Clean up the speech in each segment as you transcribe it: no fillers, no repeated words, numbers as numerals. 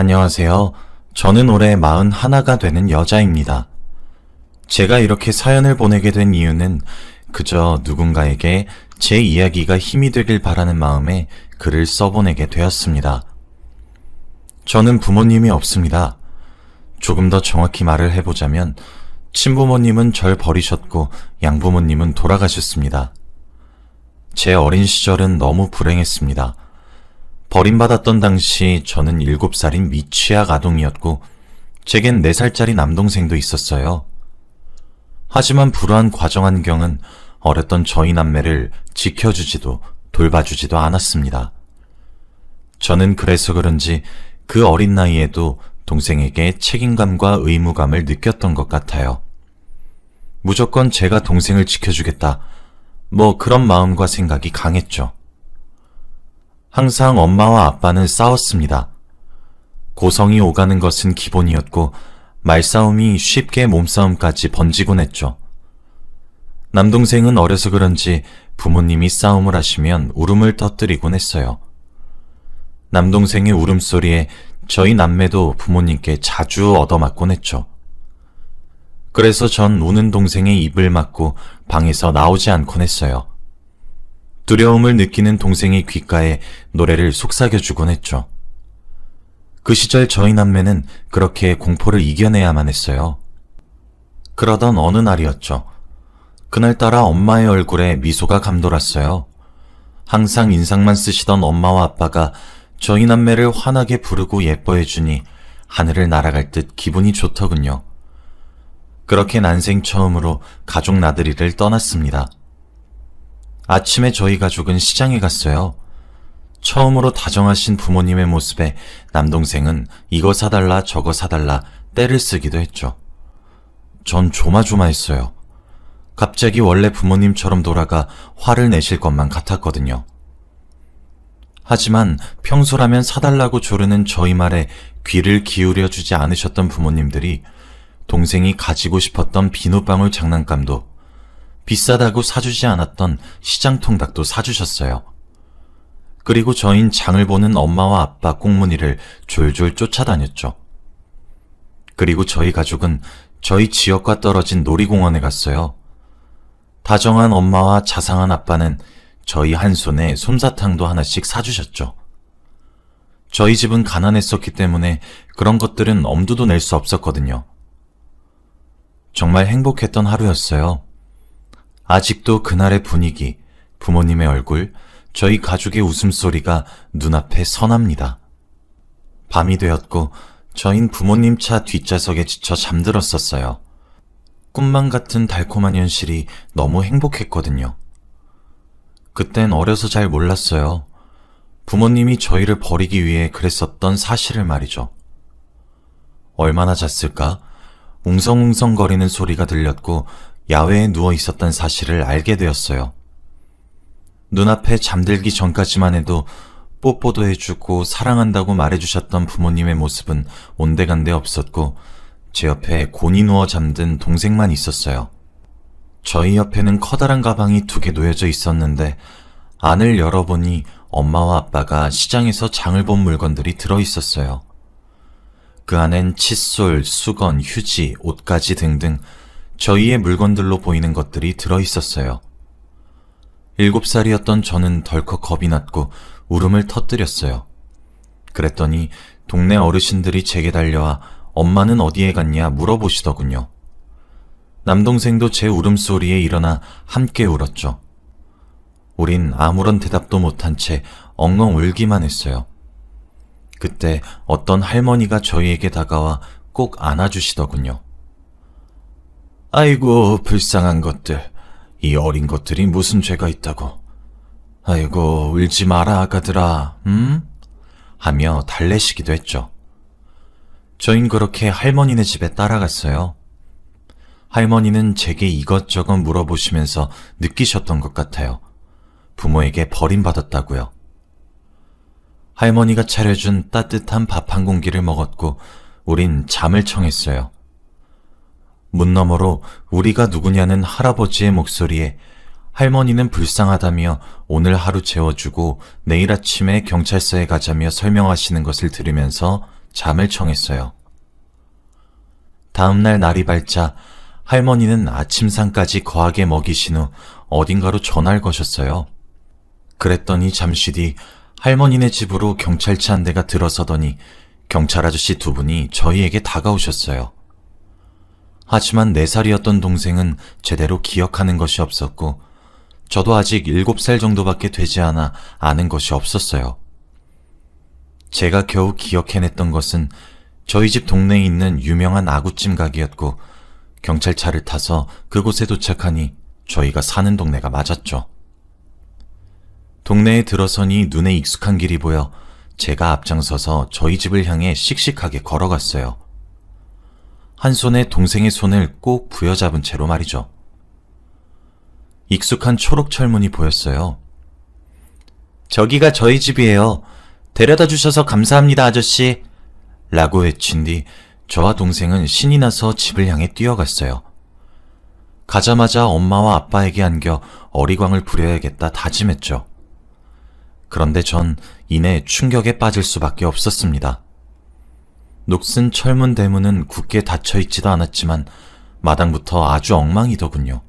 안녕하세요. 저는 올해 41가 되는 여자입니다. 제가 이렇게 사연을 보내게 된 이유는 그저 누군가에게 제 이야기가 힘이 되길 바라는 마음에 글을 써보내게 되었습니다. 저는 부모님이 없습니다. 조금 더 정확히 말을 해보자면 친부모님은 절 버리셨고 양부모님은 돌아가셨습니다. 제 어린 시절은 너무 불행했습니다. 버림받았던 당시 저는 7살인 미취학 아동이었고 제겐 4살짜리 남동생도 있었어요. 하지만 불우한 가정 환경은 어렸던 저희 남매를 지켜주지도 돌봐주지도 않았습니다. 저는 그래서 그런지 그 어린 나이에도 동생에게 책임감과 의무감을 느꼈던 것 같아요. 무조건 제가 동생을 지켜주겠다, 그런 마음과 생각이 강했죠. 항상 엄마와 아빠는 싸웠습니다. 고성이 오가는 것은 기본이었고 말싸움이 쉽게 몸싸움까지 번지곤 했죠. 남동생은 어려서 그런지 부모님이 싸움을 하시면 울음을 터뜨리곤 했어요. 남동생의 울음소리에 저희 남매도 부모님께 자주 얻어맞곤 했죠. 그래서 전 우는 동생의 입을 막고 방에서 나오지 않곤 했어요. 두려움을 느끼는 동생의 귓가에 노래를 속삭여주곤 했죠. 그 시절 저희 남매는 그렇게 공포를 이겨내야만 했어요. 그러던 어느 날이었죠. 그날따라 엄마의 얼굴에 미소가 감돌았어요. 항상 인상만 쓰시던 엄마와 아빠가 저희 남매를 환하게 부르고 예뻐해주니 하늘을 날아갈 듯 기분이 좋더군요. 그렇게 난생 처음으로 가족 나들이를 떠났습니다. 아침에 저희 가족은 시장에 갔어요. 처음으로 다정하신 부모님의 모습에 남동생은 이거 사달라 저거 사달라 떼를 쓰기도 했죠. 전 조마조마했어요. 갑자기 원래 부모님처럼 돌아가 화를 내실 것만 같았거든요. 하지만 평소라면 사달라고 조르는 저희 말에 귀를 기울여주지 않으셨던 부모님들이 동생이 가지고 싶었던 비누방울 장난감도 비싸다고 사주지 않았던 시장 통닭도 사주셨어요. 그리고 저흰 장을 보는 엄마와 아빠 꽁무니를 졸졸 쫓아다녔죠. 그리고 저희 가족은 저희 지역과 떨어진 놀이공원에 갔어요. 다정한 엄마와 자상한 아빠는 저희 한 손에 솜사탕도 하나씩 사주셨죠. 저희 집은 가난했었기 때문에 그런 것들은 엄두도 낼 수 없었거든요. 정말 행복했던 하루였어요. 아직도 그날의 분위기, 부모님의 얼굴, 저희 가족의 웃음소리가 눈앞에 선합니다. 밤이 되었고 저흰 부모님 차 뒷좌석에 지쳐 잠들었었어요. 꿈만 같은 달콤한 현실이 너무 행복했거든요. 그땐 어려서 잘 몰랐어요. 부모님이 저희를 버리기 위해 그랬었던 사실을 말이죠. 얼마나 잤을까? 웅성웅성거리는 소리가 들렸고 야외에 누워 있었던 사실을 알게 되었어요. 눈앞에 잠들기 전까지만 해도 뽀뽀도 해주고 사랑한다고 말해주셨던 부모님의 모습은 온데간데 없었고 제 옆에 곤히 누워 잠든 동생만 있었어요. 저희 옆에는 커다란 가방이 2개 놓여져 있었는데 안을 열어보니 엄마와 아빠가 시장에서 장을 본 물건들이 들어있었어요. 그 안엔 칫솔, 수건, 휴지, 옷가지 등등 저희의 물건들로 보이는 것들이 들어있었어요. 7살이었던 저는 덜컥 겁이 났고 울음을 터뜨렸어요. 그랬더니 동네 어르신들이 제게 달려와 엄마는 어디에 갔냐 물어보시더군요. 남동생도 제 울음소리에 일어나 함께 울었죠. 우린 아무런 대답도 못한 채 엉엉 울기만 했어요. 그때 어떤 할머니가 저희에게 다가와 꼭 안아주시더군요. 아이고 불쌍한 것들, 이 어린 것들이 무슨 죄가 있다고. 아이고 울지 마라 아가들아, 하며 달래시기도 했죠. 저흰 그렇게 할머니네 집에 따라갔어요. 할머니는 제게 이것저것 물어보시면서 느끼셨던 것 같아요. 부모에게 버림받았다고요. 할머니가 차려준 따뜻한 밥 한 공기를 먹었고 우린 잠을 청했어요. 문 너머로 우리가 누구냐는 할아버지의 목소리에 할머니는 불쌍하다며 오늘 하루 재워주고 내일 아침에 경찰서에 가자며 설명하시는 것을 들으면서 잠을 청했어요. 다음날 날이 밝자 할머니는 아침상까지 거하게 먹이신 후 어딘가로 전화를 거셨어요. 그랬더니 잠시 뒤 할머니네 집으로 경찰차 한 대가 들어서더니 경찰 아저씨 두 분이 저희에게 다가오셨어요. 하지만 4살이었던 동생은 제대로 기억하는 것이 없었고 저도 아직 7살 정도밖에 되지 않아 아는 것이 없었어요. 제가 겨우 기억해냈던 것은 저희 집 동네에 있는 유명한 아구찜 가게였고 경찰차를 타서 그곳에 도착하니 저희가 사는 동네가 맞았죠. 동네에 들어서니 눈에 익숙한 길이 보여 제가 앞장서서 저희 집을 향해 씩씩하게 걸어갔어요. 한 손에 동생의 손을 꼭 부여잡은 채로 말이죠. 익숙한 초록 철문이 보였어요. 저기가 저희 집이에요. 데려다 주셔서 감사합니다, 아저씨. 라고 외친 뒤 저와 동생은 신이 나서 집을 향해 뛰어갔어요. 가자마자 엄마와 아빠에게 안겨 어리광을 부려야겠다 다짐했죠. 그런데 전 이내 충격에 빠질 수밖에 없었습니다. 녹슨 철문 대문은 굳게 닫혀있지도 않았지만 마당부터 아주 엉망이더군요.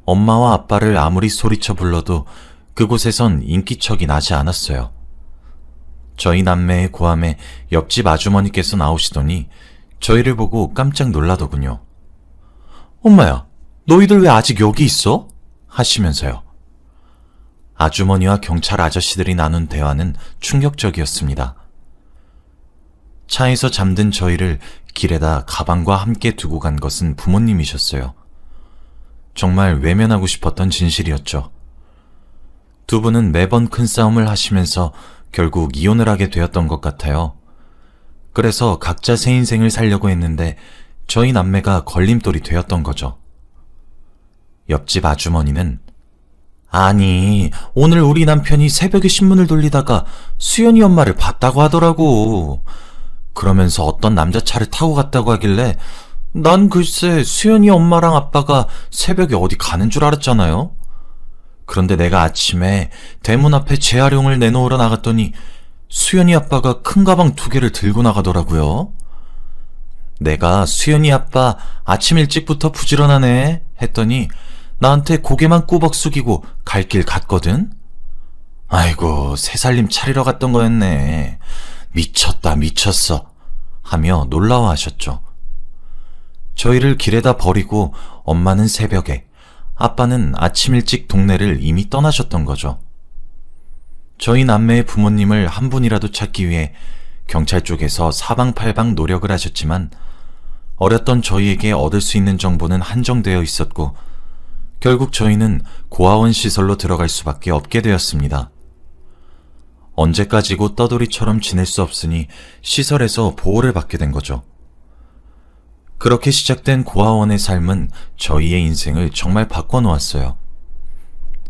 엄마와 아빠를 아무리 소리쳐 불러도 그곳에선 인기척이 나지 않았어요. 저희 남매의 고함에 옆집 아주머니께서 나오시더니 저희를 보고 깜짝 놀라더군요. 엄마야, 너희들 왜 아직 여기 있어? 하시면서요. 아주머니와 경찰 아저씨들이 나눈 대화는 충격적이었습니다. 차에서 잠든 저희를 길에다 가방과 함께 두고 간 것은 부모님이셨어요. 정말 외면하고 싶었던 진실이었죠. 두 분은 매번 큰 싸움을 하시면서 결국 이혼을 하게 되었던 것 같아요. 그래서 각자 새 인생을 살려고 했는데 저희 남매가 걸림돌이 되었던 거죠. 옆집 아주머니는 아니, 오늘 우리 남편이 새벽에 신문을 돌리다가 수연이 엄마를 봤다고 하더라고. 그러면서 어떤 남자 차를 타고 갔다고 하길래 난 글쎄 수연이 엄마랑 아빠가 새벽에 어디 가는 줄 알았잖아요. 그런데 내가 아침에 대문 앞에 재활용을 내놓으러 나갔더니 수연이 아빠가 큰 가방 2개를 들고 나가더라고요. 내가 수연이 아빠 아침 일찍부터 부지런하네 했더니 나한테 고개만 꾸벅 숙이고 갈 길 갔거든. 아이고, 새살림 차리러 갔던 거였네. 미쳤다, 미쳤어 하며 놀라워하셨죠. 저희를 길에다 버리고 엄마는 새벽에, 아빠는 아침 일찍 동네를 이미 떠나셨던 거죠. 저희 남매의 부모님을 한 분이라도 찾기 위해 경찰 쪽에서 사방팔방 노력을 하셨지만 어렸던 저희에게 얻을 수 있는 정보는 한정되어 있었고 결국 저희는 고아원 시설로 들어갈 수밖에 없게 되었습니다. 언제까지고 떠돌이처럼 지낼 수 없으니 시설에서 보호를 받게 된 거죠. 그렇게 시작된 고아원의 삶은 저희의 인생을 정말 바꿔놓았어요.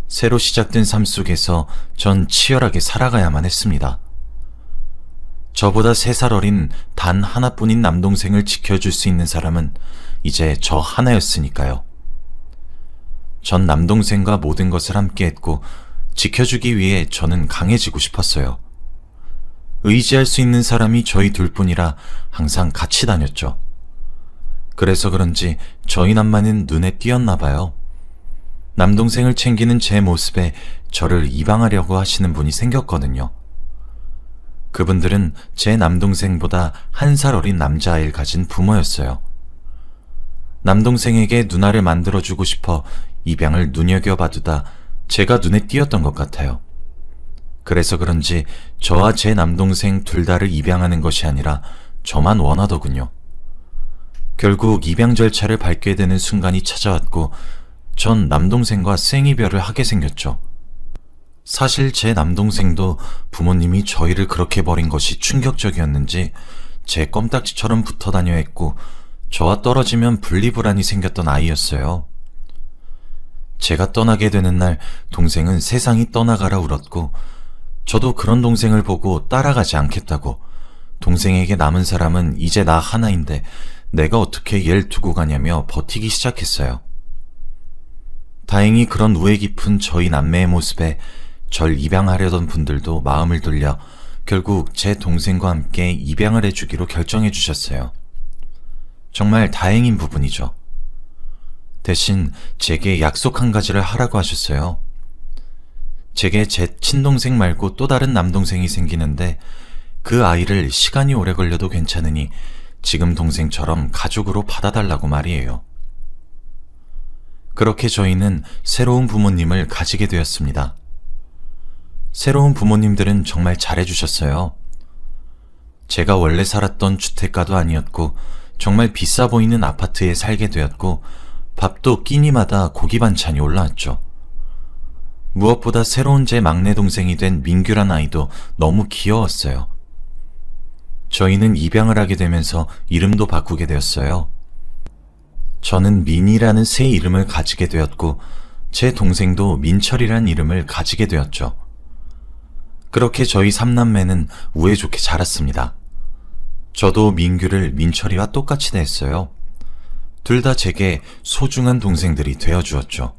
새로 시작된 삶 속에서 전 치열하게 살아가야만 했습니다. 저보다 3살 어린 단 하나뿐인 남동생을 지켜줄 수 있는 사람은 이제 저 하나였으니까요. 전 남동생과 모든 것을 함께했고 지켜주기 위해 저는 강해지고 싶었어요. 의지할 수 있는 사람이 저희 둘뿐이라 항상 같이 다녔죠. 그래서 그런지 저희 남매는 눈에 띄었나 봐요. 남동생을 챙기는 제 모습에 저를 이방하려고 하시는 분이 생겼거든요. 그분들은 제 남동생보다 1살 어린 남자아이를 가진 부모였어요. 남동생에게 누나를 만들어주고 싶어 입양을 눈여겨봐두다 제가 눈에 띄었던 것 같아요. 그래서 그런지 저와 제 남동생 둘 다를 입양하는 것이 아니라 저만 원하더군요. 결국 입양 절차를 밟게 되는 순간이 찾아왔고 전 남동생과 생이별을 하게 생겼죠. 사실 제 남동생도 부모님이 저희를 그렇게 버린 것이 충격적이었는지 제 껌딱지처럼 붙어 다녀 했고 저와 떨어지면 분리불안이 생겼던 아이였어요. 제가 떠나게 되는 날 동생은 세상이 떠나가라 울었고 저도 그런 동생을 보고 따라가지 않겠다고 동생에게 남은 사람은 이제 나 하나인데 내가 어떻게 얘를 두고 가냐며 버티기 시작했어요. 다행히 그런 우애 깊은 저희 남매의 모습에 절 입양하려던 분들도 마음을 돌려 결국 제 동생과 함께 입양을 해주기로 결정해 주셨어요. 정말 다행인 부분이죠. 대신 제게 약속 한 가지를 하라고 하셨어요. 제게 제 친동생 말고 또 다른 남동생이 생기는데 그 아이를 시간이 오래 걸려도 괜찮으니 지금 동생처럼 가족으로 받아달라고 말이에요. 그렇게 저희는 새로운 부모님을 가지게 되었습니다. 새로운 부모님들은 정말 잘해주셨어요. 제가 원래 살았던 주택가도 아니었고 정말 비싸 보이는 아파트에 살게 되었고 밥도 끼니마다 고기 반찬이 올라왔죠. 무엇보다 새로운 제 막내 동생이 된 민규란 아이도 너무 귀여웠어요. 저희는 입양을 하게 되면서 이름도 바꾸게 되었어요. 저는 민이라는 새 이름을 가지게 되었고 제 동생도 민철이란 이름을 가지게 되었죠. 그렇게 저희 3남매는 우애 좋게 자랐습니다. 저도 민규를 민철이와 똑같이 대했어요. 둘 다 제게 소중한 동생들이 되어주었죠.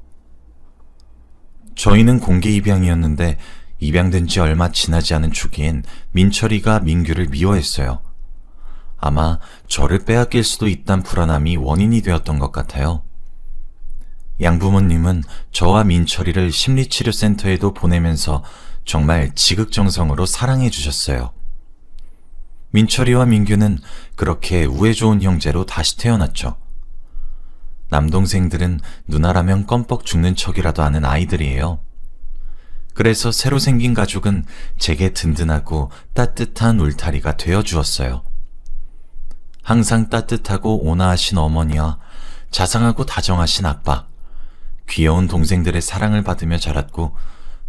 저희는 공개 입양이었는데 입양된 지 얼마 지나지 않은 초기엔 민철이가 민규를 미워했어요. 아마 저를 빼앗길 수도 있다는 불안함이 원인이 되었던 것 같아요. 양부모님은 저와 민철이를 심리치료센터에도 보내면서 정말 지극정성으로 사랑해 주셨어요. 민철이와 민규는 그렇게 우애 좋은 형제로 다시 태어났죠. 남동생들은 누나라면 껌뻑 죽는 척이라도 하는 아이들이에요. 그래서 새로 생긴 가족은 제게 든든하고 따뜻한 울타리가 되어주었어요. 항상 따뜻하고 온화하신 어머니와 자상하고 다정하신 아빠, 귀여운 동생들의 사랑을 받으며 자랐고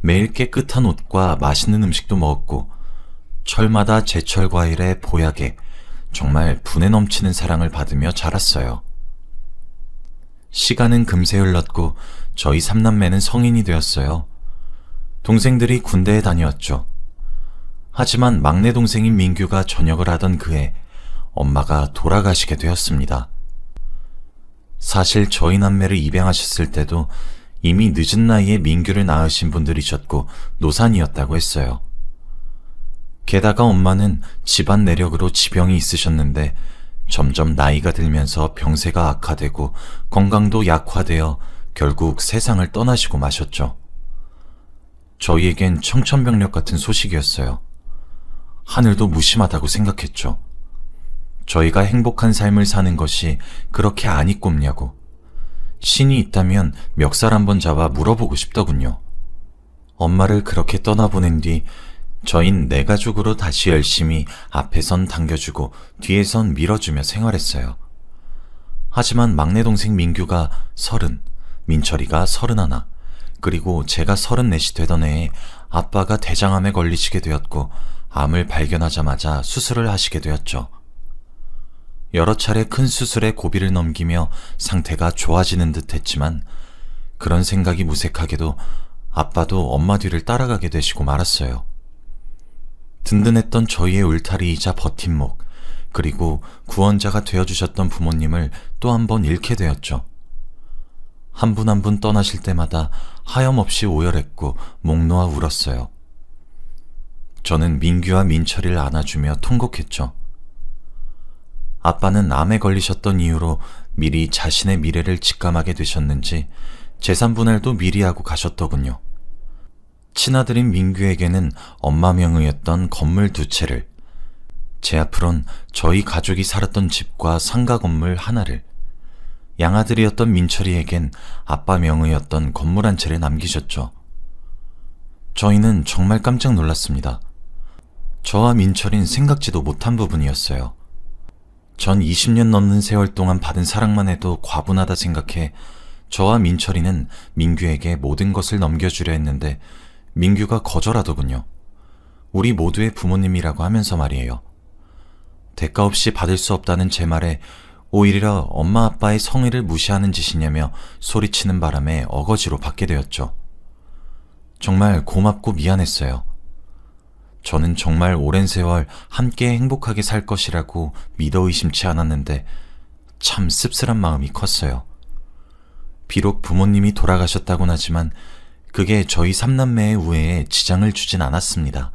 매일 깨끗한 옷과 맛있는 음식도 먹었고 철마다 제철 과일의 보약에 정말 분에 넘치는 사랑을 받으며 자랐어요. 시간은 금세 흘렀고 저희 3남매는 성인이 되었어요. 동생들이 군대에 다녀왔죠. 하지만 막내 동생인 민규가 전역을 하던 그해 엄마가 돌아가시게 되었습니다. 사실 저희 남매를 입양하셨을 때도 이미 늦은 나이에 민규를 낳으신 분들이셨고 노산이었다고 했어요. 게다가 엄마는 집안 내력으로 지병이 있으셨는데 점점 나이가 들면서 병세가 악화되고 건강도 약화되어 결국 세상을 떠나시고 마셨죠. 저희에겐 청천벽력 같은 소식이었어요. 하늘도 무심하다고 생각했죠. 저희가 행복한 삶을 사는 것이 그렇게 안 이꼽냐고. 신이 있다면 멱살 한번 잡아 물어보고 싶더군요. 엄마를 그렇게 떠나보낸 뒤 저흰 내 가족으로 다시 열심히 앞에선 당겨주고 뒤에선 밀어주며 생활했어요. 하지만 막내 동생 민규가 30, 민철이가 31, 그리고 제가 34이 되던 해에 아빠가 대장암에 걸리시게 되었고 암을 발견하자마자 수술을 하시게 되었죠. 여러 차례 큰 수술의 고비를 넘기며 상태가 좋아지는 듯 했지만 그런 생각이 무색하게도 아빠도 엄마 뒤를 따라가게 되시고 말았어요. 든든했던 저희의 울타리이자 버팀목, 그리고 구원자가 되어주셨던 부모님을 또 한 번 잃게 되었죠. 한 분 한 분 떠나실 때마다 하염없이 오열했고 목 놓아 울었어요. 저는 민규와 민철이를 안아주며 통곡했죠. 아빠는 암에 걸리셨던 이유로 미리 자신의 미래를 직감하게 되셨는지 재산 분할도 미리 하고 가셨더군요. 친아들인 민규에게는 엄마 명의였던 건물 2채를, 제 앞으론 저희 가족이 살았던 집과 상가 건물 하나를, 양아들이었던 민철이에겐 아빠 명의였던 건물 1채를 남기셨죠. 저희는 정말 깜짝 놀랐습니다. 저와 민철인 생각지도 못한 부분이었어요. 전 20년 넘는 세월 동안 받은 사랑만 해도 과분하다 생각해 저와 민철이는 민규에게 모든 것을 넘겨주려 했는데 민규가 거절하더군요. 우리 모두의 부모님이라고 하면서 말이에요. 대가 없이 받을 수 없다는 제 말에 오히려 엄마 아빠의 성의를 무시하는 짓이냐며 소리치는 바람에 어거지로 받게 되었죠. 정말 고맙고 미안했어요. 저는 정말 오랜 세월 함께 행복하게 살 것이라고 믿어 의심치 않았는데 참 씁쓸한 마음이 컸어요. 비록 부모님이 돌아가셨다곤 하지만 그게 저희 3남매의 우애에 지장을 주진 않았습니다.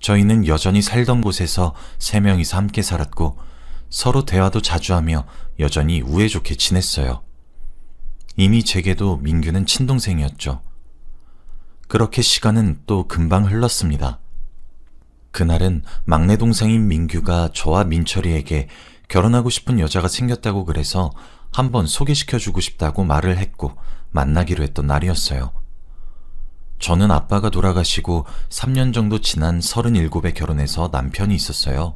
저희는 여전히 살던 곳에서 3명이서 함께 살았고 서로 대화도 자주 하며 여전히 우애 좋게 지냈어요. 이미 제게도 민규는 친동생이었죠. 그렇게 시간은 또 금방 흘렀습니다. 그날은 막내 동생인 민규가 저와 민철이에게 결혼하고 싶은 여자가 생겼다고 그래서 한번 소개시켜주고 싶다고 말을 했고 만나기로 했던 날이었어요. 저는 아빠가 돌아가시고 3년 정도 지난 37에 결혼해서 남편이 있었어요.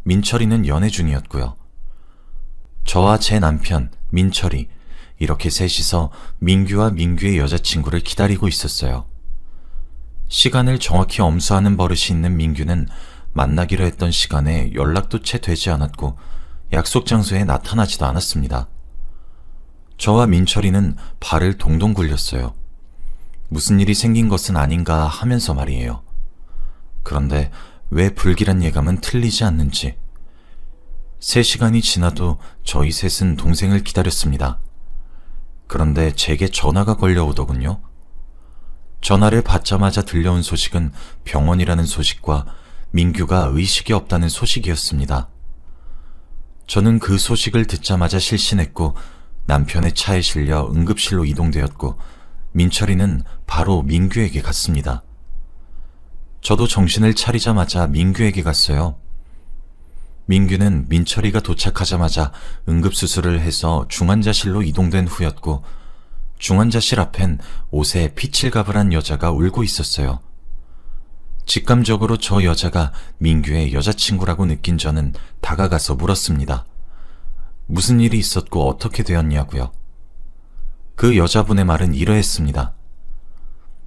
민철이는 연애 중이었고요. 저와 제 남편, 민철이 이렇게 셋이서 민규와 민규의 여자친구를 기다리고 있었어요. 시간을 정확히 엄수하는 버릇이 있는 민규는 만나기로 했던 시간에 연락도 채 되지 않았고 약속 장소에 나타나지도 않았습니다. 저와 민철이는 발을 동동 굴렸어요. 무슨 일이 생긴 것은 아닌가 하면서 말이에요. 그런데 왜 불길한 예감은 틀리지 않는지. 3시간이 지나도 저희 셋은 동생을 기다렸습니다. 그런데 제게 전화가 걸려오더군요. 전화를 받자마자 들려온 소식은 병원이라는 소식과 민규가 의식이 없다는 소식이었습니다. 저는 그 소식을 듣자마자 실신했고 남편의 차에 실려 응급실로 이동되었고 민철이는 바로 민규에게 갔습니다. 저도 정신을 차리자마자 민규에게 갔어요. 민규는 민철이가 도착하자마자 응급수술을 해서 중환자실로 이동된 후였고 중환자실 앞엔 옷에 피칠갑을 한 여자가 울고 있었어요. 직감적으로 저 여자가 민규의 여자친구라고 느낀 저는 다가가서 물었습니다. 무슨 일이 있었고 어떻게 되었냐고요. 그 여자분의 말은 이러했습니다.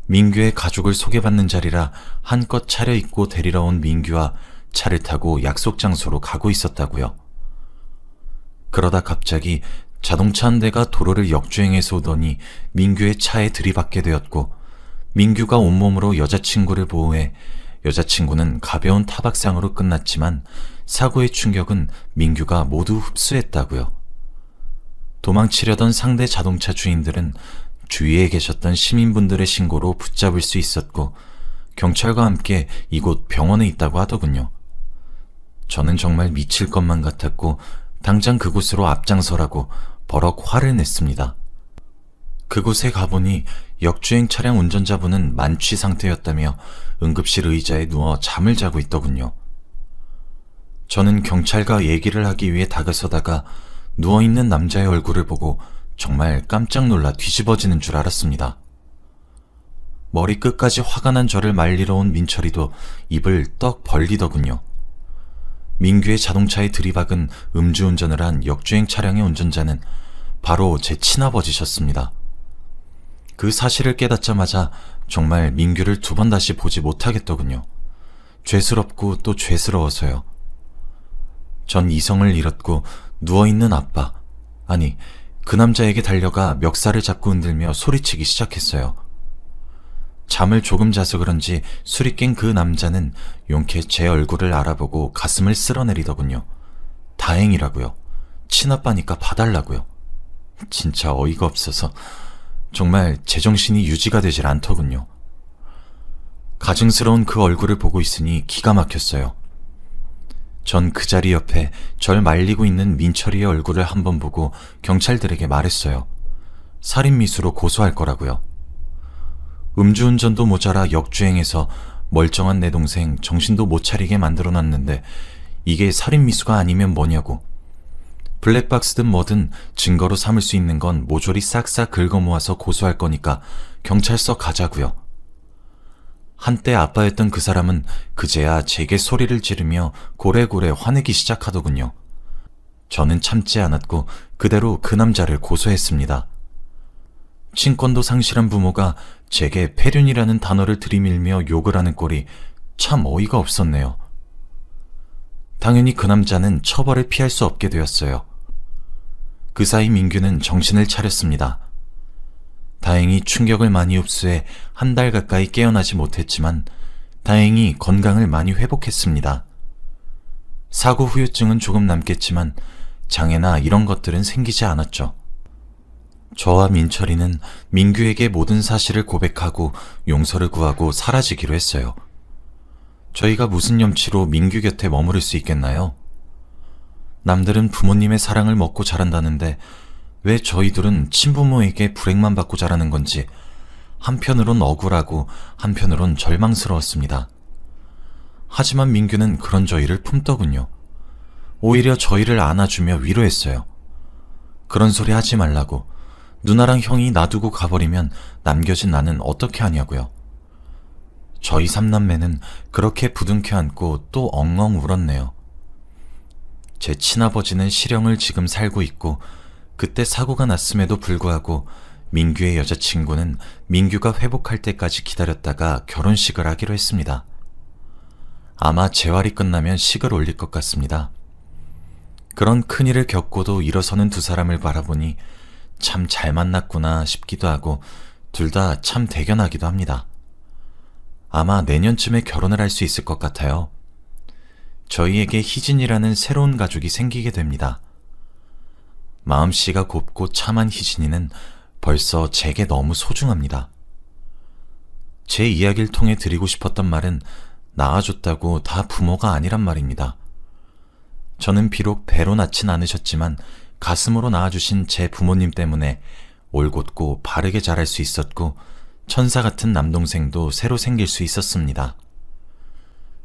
민규의 가족을 소개받는 자리라 한껏 차려입고 데리러 온 민규와 차를 타고 약속 장소로 가고 있었다고요. 그러다 갑자기 자동차 한 대가 도로를 역주행해서 오더니 민규의 차에 들이받게 되었고 민규가 온몸으로 여자친구를 보호해 여자친구는 가벼운 타박상으로 끝났지만 사고의 충격은 민규가 모두 흡수했다고요. 도망치려던 상대 자동차 주인들은 주위에 계셨던 시민분들의 신고로 붙잡을 수 있었고 경찰과 함께 이곳 병원에 있다고 하더군요. 저는 정말 미칠 것만 같았고 당장 그곳으로 앞장서라고 버럭 화를 냈습니다. 그곳에 가보니 역주행 차량 운전자분은 만취 상태였다며 응급실 의자에 누워 잠을 자고 있더군요. 저는 경찰과 얘기를 하기 위해 다가서다가 누워있는 남자의 얼굴을 보고 정말 깜짝 놀라 뒤집어지는 줄 알았습니다. 머리 끝까지 화가 난 저를 말리러 온 민철이도 입을 떡 벌리더군요. 민규의 자동차에 들이박은 음주운전을 한 역주행 차량의 운전자는 바로 제 친아버지셨습니다. 그 사실을 깨닫자마자 정말 민규를 2번 다시 보지 못하겠더군요. 죄스럽고 또 죄스러워서요. 전 이성을 잃었고 누워있는 아빠, 아니 그 남자에게 달려가 멱살을 잡고 흔들며 소리치기 시작했어요. 잠을 조금 자서 그런지 술이 깬 그 남자는 용케 제 얼굴을 알아보고 가슴을 쓸어내리더군요. 다행이라고요. 친아빠니까 봐달라고요. 진짜 어이가 없어서 정말 제정신이 유지가 되질 않더군요. 가증스러운 그 얼굴을 보고 있으니 기가 막혔어요. 전 그 자리 옆에 절 말리고 있는 민철이의 얼굴을 한번 보고 경찰들에게 말했어요. 살인미수로 고소할 거라고요. 음주운전도 모자라 역주행해서 멀쩡한 내 동생 정신도 못 차리게 만들어놨는데 이게 살인미수가 아니면 뭐냐고. 블랙박스든 뭐든 증거로 삼을 수 있는 건 모조리 싹싹 긁어모아서 고소할 거니까 경찰서 가자고요. 한때 아빠였던 그 사람은 그제야 제게 소리를 지르며 고래고래 화내기 시작하더군요. 저는 참지 않았고 그대로 그 남자를 고소했습니다. 친권도 상실한 부모가 제게 폐륜이라는 단어를 들이밀며 욕을 하는 꼴이 참 어이가 없었네요. 당연히 그 남자는 처벌을 피할 수 없게 되었어요. 그 사이 민규는 정신을 차렸습니다. 다행히 충격을 많이 흡수해 1달 가까이 깨어나지 못했지만 다행히 건강을 많이 회복했습니다. 사고 후유증은 조금 남겠지만 장애나 이런 것들은 생기지 않았죠. 저와 민철이는 민규에게 모든 사실을 고백하고 용서를 구하고 사라지기로 했어요. 저희가 무슨 염치로 민규 곁에 머무를 수 있겠나요? 남들은 부모님의 사랑을 먹고 자란다는데 왜 저희들은 친부모에게 불행만 받고 자라는 건지 한편으론 억울하고 한편으론 절망스러웠습니다. 하지만 민규는 그런 저희를 품더군요. 오히려 저희를 안아주며 위로했어요. 그런 소리 하지 말라고. 누나랑 형이 놔두고 가버리면 남겨진 나는 어떻게 하냐고요. 저희 삼남매는 그렇게 부둥켜 안고 또 엉엉 울었네요. 제 친아버지는 실형을 지금 살고 있고 그때 사고가 났음에도 불구하고 민규의 여자친구는 민규가 회복할 때까지 기다렸다가 결혼식을 하기로 했습니다. 아마 재활이 끝나면 식을 올릴 것 같습니다. 그런 큰일을 겪고도 일어서는 두 사람을 바라보니 참 잘 만났구나 싶기도 하고 둘 다 참 대견하기도 합니다. 아마 내년쯤에 결혼을 할 수 있을 것 같아요. 저희에게 희진이라는 새로운 가족이 생기게 됩니다. 마음씨가 곱고 참한 희진이는 벌써 제게 너무 소중합니다. 제 이야기를 통해 드리고 싶었던 말은 낳아줬다고 다 부모가 아니란 말입니다. 저는 비록 배로 낳진 않으셨지만 가슴으로 낳아주신 제 부모님 때문에 올곧고 바르게 자랄 수 있었고 천사 같은 남동생도 새로 생길 수 있었습니다.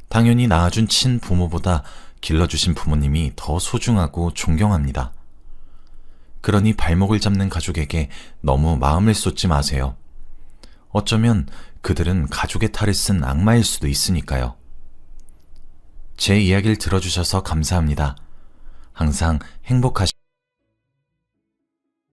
당연히 낳아준 친부모보다 길러주신 부모님이 더 소중하고 존경합니다. 그러니 발목을 잡는 가족에게 너무 마음을 쏟지 마세요. 어쩌면 그들은 가족의 탈을 쓴 악마일 수도 있으니까요. 제 이야기를 들어주셔서 감사합니다. 항상 행복하시